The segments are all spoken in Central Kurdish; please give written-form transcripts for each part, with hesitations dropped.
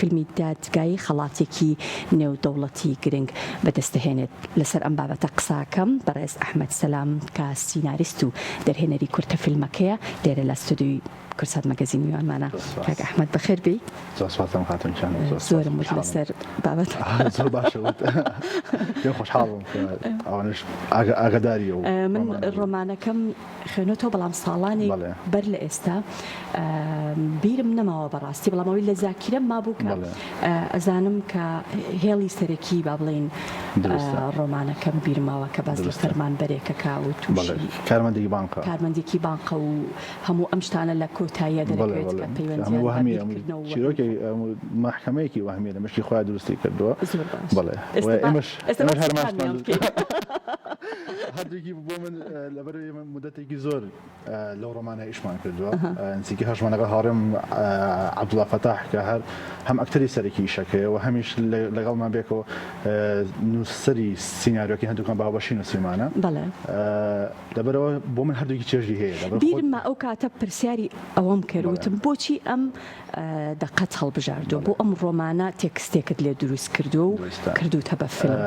فیلمی دادگایی خەڵاتێکی نێودەوڵەتی گرنگ بەدەستهێنێت. لەسەر ئەم بابەتە قساکەم بەڕێز ئەحمەد سەلام کە سیناریست و دەرهێنەری کورتە فیلمەکەیە لێرە لە ستودیۆی کورسات مەگەزین میوانمانە. کاک ئەحمەد بەخێر بی. سپاسم خاتونجان. زۆرم وت لەسەر بابەت. زۆر باشە وت. پێم خۆشحاڵم ئەوانش ئاگاداری و من ڕۆمانەکەم خوێنەوە بەڵام ساڵانی بەر لە ئێستا بیرم نەماوە بەڕاستی بەڵام ئەوەی لە زاکیرەم مابوو کە ئەزانم کە هێڵی سەرەکی با بڵێن ڕۆمانەکەم بیرماوە کە باز لە فەرمانبەرێکە کاوت تووشی کارمەندێکی بانقە و هەموو ئەم شتانە لە کۆتاییە دەرەکەوێت کە پەیوەندیان چیرۆکی محکەمەیەکی وەهمیە لە مشتی خۆیان دروستی کردووە. بەڵێ ئێمەش هەردووکی بۆ من لەبەر مدەتێکی زۆر لەو ڕۆمانە ئیشمان کردووە. نزیکی هەژمانەکە هاڕێم عەبدوڵڵا فەتاح کە هەم ئەکتەری سەرەکی ئیشەکەیە و هەمیش لەگەڵمان بێکەوە نووسەری سیناریۆکی هەندووکان باوەشی نووسیمانە. لەبەرەوە بۆ من هەردووکی چێژی هەیە. بیرمە ئەو کاتە پرسیاری ئەوەم کردوتم بۆچی ئەم دەقەت هەڵبژاردووە بۆ ئەم ڕۆمانە تێکستێکت لێ دروست کردووە و کردوتە بە فیلم.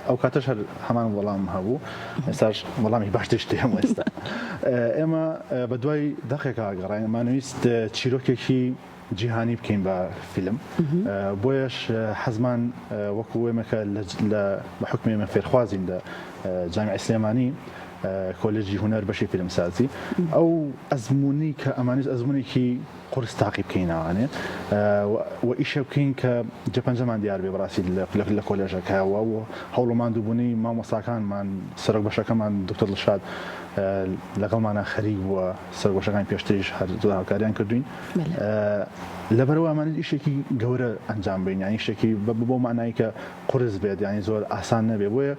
ئەو کاتەش هەمان وەڵام هەبوو ئێستاش وەڵامی باشتشتی هەموو ئێستا. ئێمە بە دوای دەقێکا گەڕین ئەمانویست چیرۆکێکی جیهانی بکەین بە فیلم بۆیەش حەزمان وەکو ئێمەکە بە حکمی ئێمە فێرخوازین لە جامیعە سلێمانی کۆلێجی هونەر بەشی فیلمسازی ئەو ئەزمموی کە ئەمانویست ئەزمموونێکی قورس تاقی بکەینەوانێ و ئیشە بکەین کە جەپەنجەمان دیار بێ بەڕاستی لە کۆلێژەکەەوە و هەوڵەمان دووبوونی مامۆستاکانمان سەرۆک بەشەکەمان دکتۆر دڵشاد لەگەڵمانە خەریک بووە سەرگۆشەکان پێشتریش هەر زۆر هاوکاریان کردوین. لەبەرەوە ئەمانێت ئیشێکی گەورە ئەنجام بین یانی شتێکی بۆ مانایی کە قورس بێت ینی زۆر ئاسان نەبێ بۆیە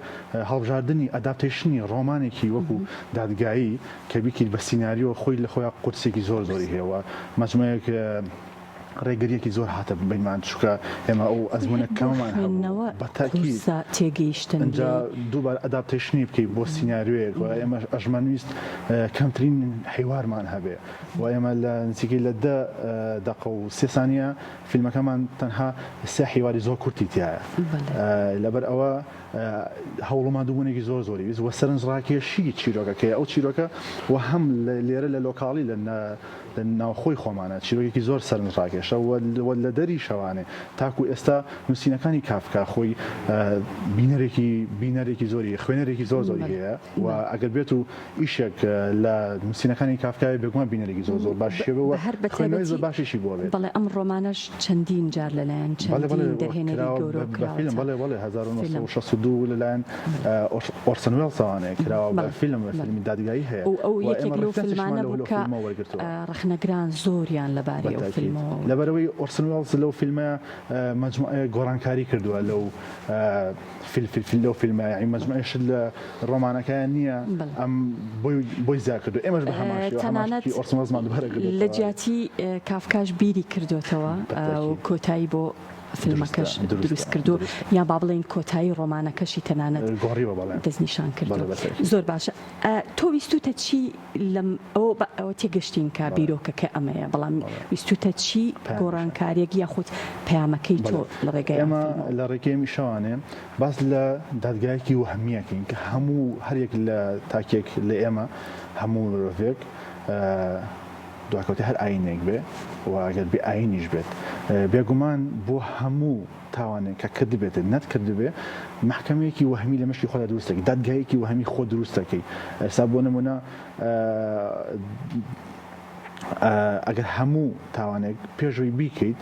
هەڵبژاردننی ئەداپتیشنی ڕۆمانێکی وەکو دادگایی کە بیکیت بە سیناریۆ خۆی لە خۆیان قورسێکی زۆری هەیەەوە مەجموعەیەک ڕێگریەکی زۆر هاتە بینمان چکە ئێمە ئەو ئەزمونە کەممان بەتاکی تێگەیشتن اینجا دووبار ئەداپتیشنی بکەیت بۆ سیناریۆیەک و ئێمە ئەژمانویست کەمترین حیوارمان هەبێ و ئێمە لە نزیکی لە 10 دقە و 3 سانیە فیلمەکەمان تەنها 3 حیواری زۆر کورتی تایە. لەبەر ئەوە هەوڵمان دووبوونێکی زۆری ویست وە سەرنجڕاکێشی چیرۆکەکەی ئەو چیرۆکە و هەم لێرە لە لۆکاڵی لە ناوخۆی خۆمانە چیرۆکێکی زۆر سەرنجڕاکێشە و لە دەری شەوانێ تاکو ئێستا نووسینەکانی کافکا خۆی بینەرێکی زۆری خوێنەرێکی زۆری هەیە و ئەگەر بێت و ئیشێک لە نووسینەکانی کافکای بێگومان بینەرێکی زۆر باشیەوە خوێنەوەی زۆر باشیشی بۆ بێت. بەڵێ ئەم ڕۆمانەش چەندین جار لەلایەن چەندین دەرهێنەری گەورە بەڵێ 1962 لەلایەن ئۆرسن وێلسەوانەیە کراوە بە فیلمی دادگایی هەیە ئەو یەکێک لەو فیلمانە بوو کە ڕخنەگران زۆریان لەبارەی ئەو فیلمەوە لەبەرەوەی ئۆرسن وێلس لەو فیلمە مەجموعەیە گۆڕانکاری کردووە لەو لەو فیلمە یعنی مەجموعەیەش لە ڕۆمانەکەیان نییە ئەم بۆی زیاد کردو ئێمەش بە هەماشی ئۆرسن وێلسمان دووبارە کردووە لە جیاتی کافکاش بیری کردوتەوە و کۆتایی بۆ فیلمەکەش دروست کردو یا با بڵێن کۆتایی ڕۆمانەکەشی تەنانەت دەستنیشان کردو. زۆر باشە. تۆ ویستوتە چی لەم ئەوە تێگەشتین کە بیرۆکەکە ئەمەیە بەڵام ویستوتە چی گۆڕانکاریەک یاخود پەیامەکەی تۆ لە ڕێگەی ئێمە لە ڕێگەی شەوانێ باس لە دادگایەکی وەهمیەکەین کە هەموو هەرێک لە تاکێک لە ئێمە هەموو مرۆڤێک دواکەوتی هەر ئاینێک بێ و ئەگەر بێ ئاینیش بێت بێگومان بۆ هەموو تاوانێک کە کرد بێت نەتکرد بێ محکەمەیەکی وەهمی لە مشکی خۆدا دروستەکەی دادگایەکی وەهمی خۆ دروستەکەی ئێستا بۆ نمونە ئەگەر هەموو تاوانێک پێشوی بیکەیت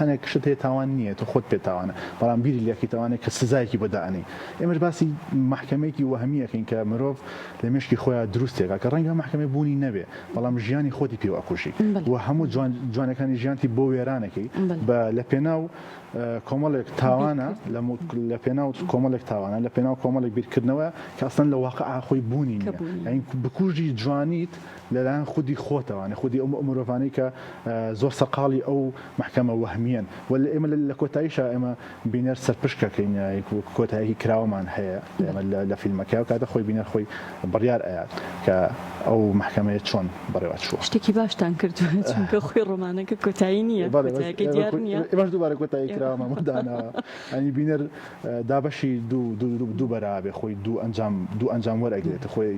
هەنێک شت هەیە تاوان نییە تۆ خۆت پێ تاوانە بەڵام بیری لەکی تاوانێک کە سزایەکی بۆدانی ئێمەش باسی محکەمەیەکی وەهمیەکەین کە مرۆڤ لە مشکی خۆیان دروستێکە کە ڕەنگە محکەمە بوونی نەبێ بەڵام ژیانی خۆتی پێ ئەکوشی و هەموو جوانەکانی ژیانتی بۆ وێرانەکەی لە پێناو کۆمەڵێک تاوانە لە پێناو کۆمەڵێک تاوانە لە پێناو کۆمەڵێک بیرکردنەوە کە ئەسڵەن لە واقع خۆی بوونی نییە یعنی بکوژی جوانیت لەلایەن خودی خۆت بۆتەوانێ خودی ئەو مرۆڤانی کە زۆر سەرقاڵی ئەو محکەمە وەهمیان ولا ئێمە لە کۆتاییشە ئێمە بینەر سەرپشکەکەین کۆتاییەکی کراوەمان هەیە ئێمە لە فیلمەکە و کاتە خۆی بینەر خۆی بڕیار ئەیات کە ئەو محکەمەیە چۆن بەڕێوە چووە شتێکی باشتان کردووە چونکە خۆی ڕۆمانەکە کۆتایی نییە کۆتاییەکە دیار نییە ئێمەش دووبارە کۆتایی کراوەمە داناوە ئەنی بینەر دابەشی دوو بەرابێ خۆی دوو ئەنجام وەرەگرێت خۆی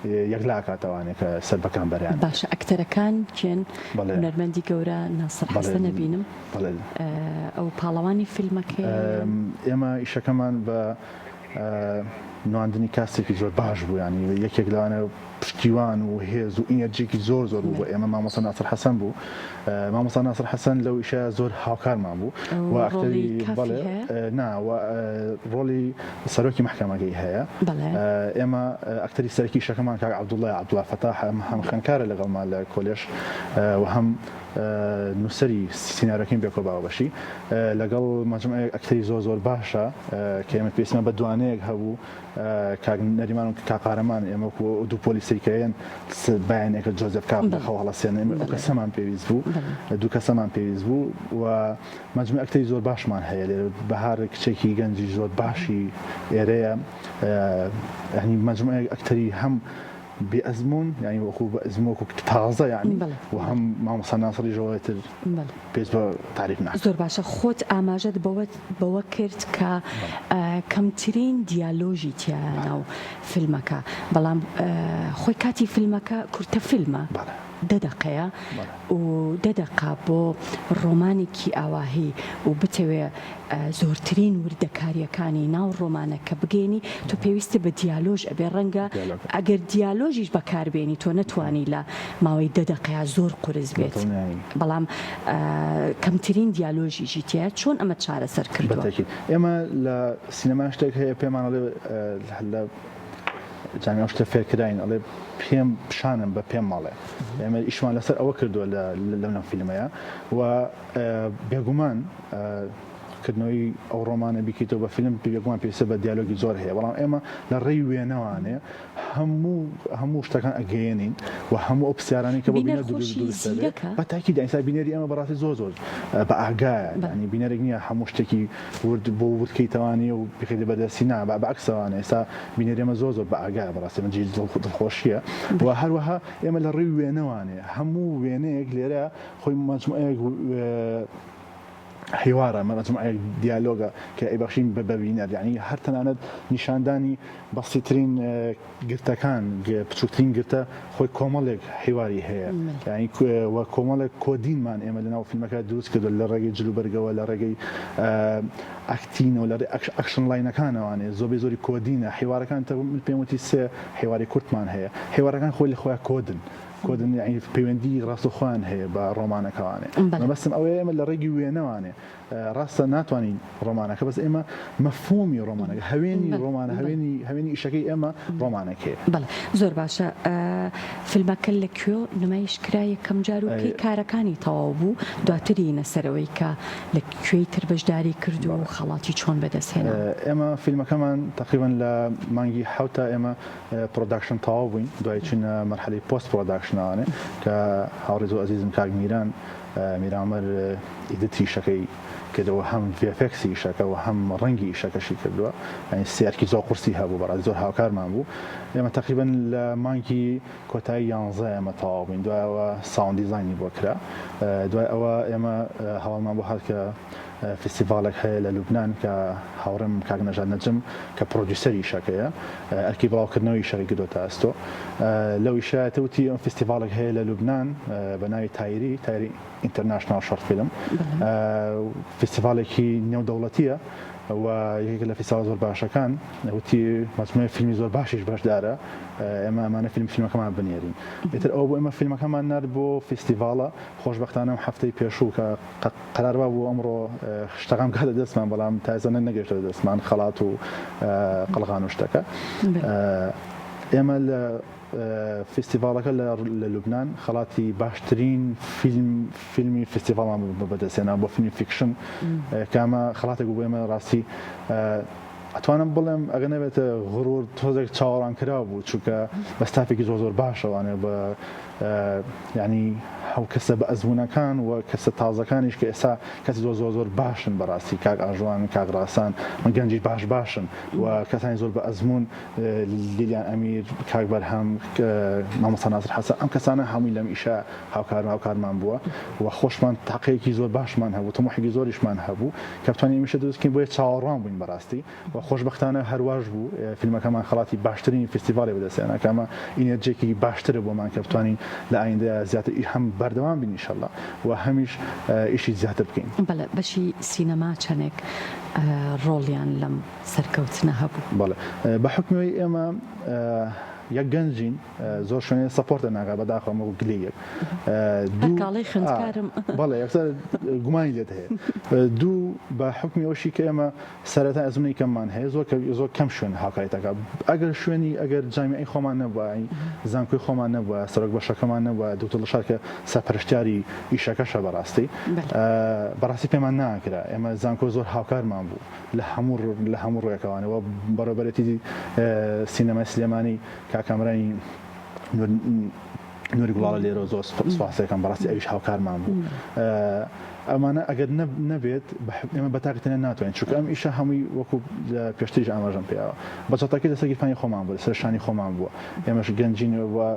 یەکلا کاتەوانێت کە سەر بەکان بەریان باشە ئەکتەرەکان چێن هونەرمەندی گەورە ناسر حەسەن نەبینم ئەو پاڵەوانی فیلمەکە ئێمە ئیشەکەمان بە نواندنی کاسێکی زۆر باش بوو ینی یەکێک لەوانە پشتیوان و هێز و ئینەرجێکی زۆر بوو بۆ ئێمە مامۆستا ناسر حەسەن بوو مامۆستا ناسر حەسەن لەو ئیشە زۆر هاوکارمان بوو و ئەکتەری ڕۆڵی سەرۆکی محکەمەکەی هەیە ئێمە ئەکتەری سەرەکی شەکەمان کاک عەبدوڵڵای فەتاح هەم خوێندکارە لەگەڵمان لە کۆلێژ و هەم نووسەری سینارەکەین بێکۆ باوەشی لەگەڵ مەجموعەیەک ئەکتەری زۆر باشە کە ئێمە پێویستمە بە دوانەیەک هەبوو کاک نەریمان و کاقارەمان ئێمە دوو پۆلیسەکەیان بەیانێکە جۆزێف کاپ خەو هەڵەسێنێ ئەو کەسەمان پێویست بوو دوو کەسەمان پێویست بوو و مەجموعە ئەکتەری زۆر باشمان هەیە لێرە بەهار کچێکی گەنجی زۆر باشی ئێرەیە یعنی مەجموعەیەک ئەکتەری هەم بأزمون يعني وأخو بأزموك تازة يعني وهم ما مصنع صري جواتر بيز بتعريفنا زور باشا خوت أماجد بوكرت كمترين ديالوجي تيانا فيلمك بلام خوي كاتي فيلمك كرت فيلمه دەدەقەیە و دەدەقا بۆ ڕۆمانێکی ئاواهی و بتەوێ زۆرترین وردەکاریەکانی ناو ڕۆمانەکە بگەینی تۆ پێویستە بە دیالۆژ ئەبێ ڕەنگە ئەگەر دیالۆژیش بەکاربێنی تۆ نەتوانی لە ماوەی دەدەقەیە زۆر قورس بێت بەڵام کەمترین دیالۆژیشی تایە چۆن ئەمە چارەسەر کردووە ئێمە لە سینەما شتێک هەیە پێمانڵێ لە جامی ئەو شتە فێرکراین ئەڵێ پێم پیشانم بە پێم ماڵێ ئێمە ئیشمان لەسەر ئەوە کردووە لەم فیلمەیە و بێگومان کردنەوەی ئەو ڕۆمانە بیکەیتەوە بە فیلم بێگومان پێویستە بە دیالۆگی زۆر هەیە بەڵام ئێمە لە ڕێی وێنەوانێ هەموو شتەکان ئەگەیەنین و هەموو ئەو پرسیارانی کە بۆ بینەر بە تاکید ئینسا بینەری ئێمە بەڕاستی زۆر بە ئاگایە ینی بینەرێک نییە هەموو شتێکی بۆ وردکەیتەوانی و بخێتە بەدەستی نا بە عەکسەوانە ئێستا بینەری ئێمە زۆر بە ئاگایە بەڕاستی منجی دڵخۆشیە و هەروەها ئێمە لە ڕێی وێنەوانێ هەموو وێنەیەک لێرە خۆی مەجموعەیەک حوارە مەجموعەیەک دیالۆگە کە ئەیبەخشین ببینەر یعنی هەر تەنانەت نیشاندانی بەسیترین گرتەکان بچووکترین گرتە خۆی کۆمەڵێک حیواری هەیە یعنی وە کۆمەڵێک کۆدینمان ئێمە لەناو فیلمەکە دروست کردو لە ڕێگەی جلوبەرگەوە لە ڕێگەی ئەکتینەوە لە ئەکشن لاینەکانەوانێ زۆری کۆدینە حیوارەکان پێم وتی سێ حیواری کورتمان هەیە حیوارەکان خۆی لە خۆیان کۆدن یعنی پەیوەندی ڕاستەوخۆیان هەیە بە ڕۆمانەکەوانێ مەبەستم ئەوەیە ئێمە لە ڕێگی وێنەوانێ ڕاستە ناتوانین ڕۆمانەکە بەس ئێمە مەفهومی ڕۆمانەکە هەوێنی ڕۆمانە هەوێنی ئیشەکەی ئێمە ڕۆمانەکەیە بەڵێ زۆر باشە فیلمەکە لەکوێ نمایشکرا یەکەم جار و کەی کارەکانی تەواو بوو دواتری نەسەرەوەی کە لەکوێی تر بەشداری کرد و خەڵاتی چۆن بەدەستهێنا ئێمە فیلمەکەمان تقریبا لە مانگی حوتە ئێمە پرۆداکشن تەواو بووین دوای چونە مەرحەلەی پۆست پرۆداکشنانێ کە هاوڕێ زۆر عەزیزم کاک میرامەر ئیدیتی شەکەی کردەوە هەم VFX ئیشەکە و هەم ڕەنگی ئیشەکەشی کردووە ینی سیارکی زۆر قورسی هەبوو بەڕاستی زۆر هاوکارمان بوو ئێمە تقریبا لە مانگی کۆتایی 11 ئێمە تەواو بووین دوایەوە ساوند دیزاینی بۆ کرا دوای ئەوە ئێمە هەواڵمان بۆ هات کە فستیڤالێک هەیە لە لوبنان کە هاوڕێم کاک نەژاد نەجم کە پرۆدیوسەری ئیشەکەیە ئەرکی بڵاوکردنەوەی شەڕی کردوتە ئەستۆ لەو ئیشایەتە وتی ئەم فستیڤالێک هەیە لە لوبنان بە ناوی تایری ئینتەرناشنال شۆرت فیلم فستیڤالێکی نێودەوڵەتیە و یەکێک لە فستیڤال زۆر باشەکان وتی مەجموعەی فیلمی زۆر باشیش بەشدارە ئێمە ئەمانە فیلمەکەمان بنێرین ئیتر ئەو بۆ ئێمە فیلمەکەمان نرد بۆ فستیڤالە خۆشبەختانە هەفتەی پێشوو کە قەراربا بوو ئەمڕۆ شتەکەم کاتە دەستمان بەڵام تازە نەگەیشتە دەستمان خەڵات و قەڵغان و شتەکە ئێمە لە فستیڤالەکە لە لوبنان خەڵاتی باشترین فیلمی فستیڤالمان بەدەستێنا بۆ فیلمی فیکشن کامە خەڵاتێک بۆ ئێمە ڕاستی ئەتوانم بڵێم ئەگە نەبێتە غڕور تۆزێک چاوەڕان کرا بوو چونکە بەستافێکی زۆر باشەوانێ بە ینی هەو کەسە بە ئەزمونونەکان و کەسە تازەکانیش کە ئێستا کەسی زۆر باشن بەڕاستی کاک ئاژوان کاگڕاسان من گەنجی باشن و کەسانی زۆر بە ئەزمون لیلیان ئەمیر کاک بەرهەم مامۆستا نازر حەسەن ئەم کەسانە هەمووی لەم ئیشە هاوکارمان بووە و خۆشمان تاقەیەکی زۆر باشمان هەبوو تەمۆحێکی زۆریشمان هەبوو کە بتوانین میشە دروستکەین بۆیە چاوەڕوان بووین بەڕاستی و خۆشبەختانە هەرواش بوو فیلمەکەمان خەڵاتی باشترین فستیڤاڵی بەدەستێنا کەمە ئینەرجێکی باشترە بۆمان کە بتوانین لە ئایندە زیاتر هەم بەردەوام بین ئینشەڵڵا و هەمیش ئیشی زیاتر بکەین. بەڵێ بەشی سینەما چەندێک ڕۆڵیان لەم سەرکەوتنە هەبوو؟ بەڵێ بە حکمەوەی ئێمە یەک گەنجین زۆر شوێنێ سەپۆرتە ناکات بەداخەوە گلەیەک دووکاڵی خوێندکارم بەڵێ یەکسەر گومانی لێت هەیە دوو بە حکمی ئەوشی کە ئێمە سەرەتا ئەزمونەی کەممان هەیە زۆر کەم شوێن هاوکاریتەکە ئەگەر شوێنی ئەگەر جامیعەی خۆمان نەبووە زانکۆی خۆمان نەبووە سەرۆک بەشەکەمان نەبووە دوکتۆر دڵشاد کە سەرپەرشتیاری ئیشەکەشە بەڕاستی پێمان ناکرا ئێمە زانکۆ زۆر هاوکارمان بوو لە هەموو ڕێکەوانەوە بەڕێوەبەرەتی سینەمای سلێمانی کامرانی نوری گوڵاڵە لێرە زۆر سوپاسەکەم بەڕاستی ئەویش هاوکارمان بوو ئەمانە ئەگەر نەبێت ئێمە بەتاقیتەنە ناتوانین چونکە ئەم ئیشە هەمووی وەکو پێشتریش ئاماژەم پێیەوە بەچەتاکی لەسەر گیرفانی خۆمان بوو لەسەر شانی خۆمان بووە ئێمەش گەنجینەوە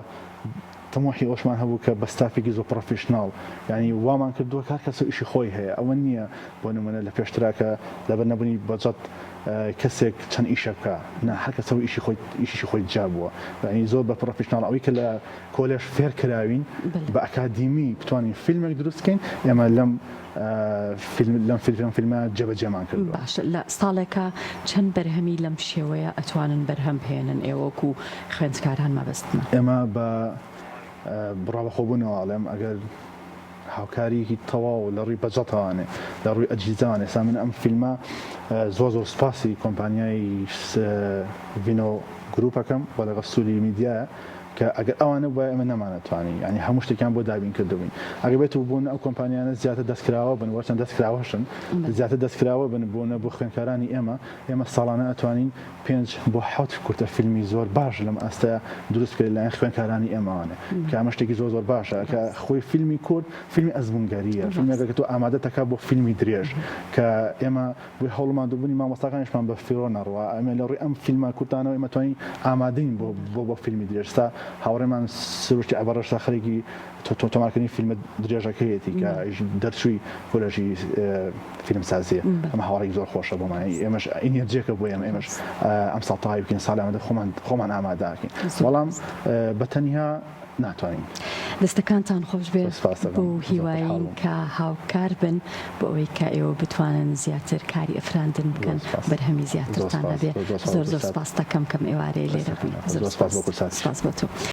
تەمۆحی ئەوشمان هەبوو کە بە ستافێکی زۆر پرۆفیشناڵ ینی وامان کردووە کار کەسە ئیشی خۆی هەیە ئەوە نییە بۆ نمونە لە پێشتراکە لەبەر نەبوونی بەجەت کەسێک چەند ئیشە بکە هەر کەسەوە ئیشی خۆی جا بووە ینی زۆر بە پرۆفیشناڵ ئەوەی کە لە کۆلێژ فێر کراوین بە ئەکادیمی بتوانین فیلمێک دروستکەین ئێمە لەم فیلمە جێبەجێمان کردووە. باش لە ساڵێکە چەند بەرهەمی لەم شێوەیە ئەتوانن بەرهەم بهێنن ئێوەکو خوێندکاران مەبەستمە؟ ئێمە بە بڕاوەخۆبوونەوەڵێم ئەگەر هاوکاریکی تەواو لە ڕووی بەجەتەوانێ لە ڕووی ئەجیزانێ سا من ئەم فیلمە زۆر سوپاسی کۆمپانیای ڤینۆ گروپەکەم بۆ لە غەسوولی میدیایە کە ئەگەر ئەوانە بە ئێمە نەمانەتوانین ینی هەموو شتێکیان بۆ دابین کردبووین ئەگە بێت بوون ئەو کۆمپانیانە زیاتر دەستکراوە بن وەچەند دەستکراوەشن زیاتر دەستکراوە بن بوونە بۆ خوێندکارانی ئێمە ساڵانە ئەتوانین 5 بۆ 7 کورتە فیلمی زۆر باش لەم ئاستەیە دروستکرد لایەن خوێندکارانی ئێمەوانە کە ئەمە شتێکی زۆر باشە کە خۆی فیلمی کورد فیلمی ئەزمونگەریە فیلمێکە تۆ ئامادە تەکا بۆ فیلمی درێژ کە ئێمە بۆی هەوڵمان دووبوونی مامۆستاکانیشمان بە فیرۆ نەڕوا ئەمە لە ڕووی ئەم فیلمە کورتانەوە ئێمە توانین ئامادەین بۆ فیلمی درێژ تا هاوڕێمان سروشتی ئەبەڕەشتا خەرێکی تۆمارکردنی فیلمە درێژەکەیەتی کە دەرچووی کۆلێژی فیلمسازیە ئەمە هاوڕێکی زۆر خۆشە بۆمان ئێمەش ئینەرجێکە بۆ ئێمەش ئەم ساڵ تەواوی بکەین ساڵی ئەمەدە خۆمان ئامادەکەین بەڵام بەتەنیا ناتوانین. دەستەکانتان خۆش بێت بۆ هیوایین کە هاوکار بن بۆ ئەوەی کە ئێوە بتوانن زیاتر کاری ئەفراندن بکەن بەرهەمی زیاترتان هەبێ زۆر سپاس دەکەم کەم ئێوارەیە لێرە بووین. زۆر سپاس بۆ سپاس بۆ تۆ.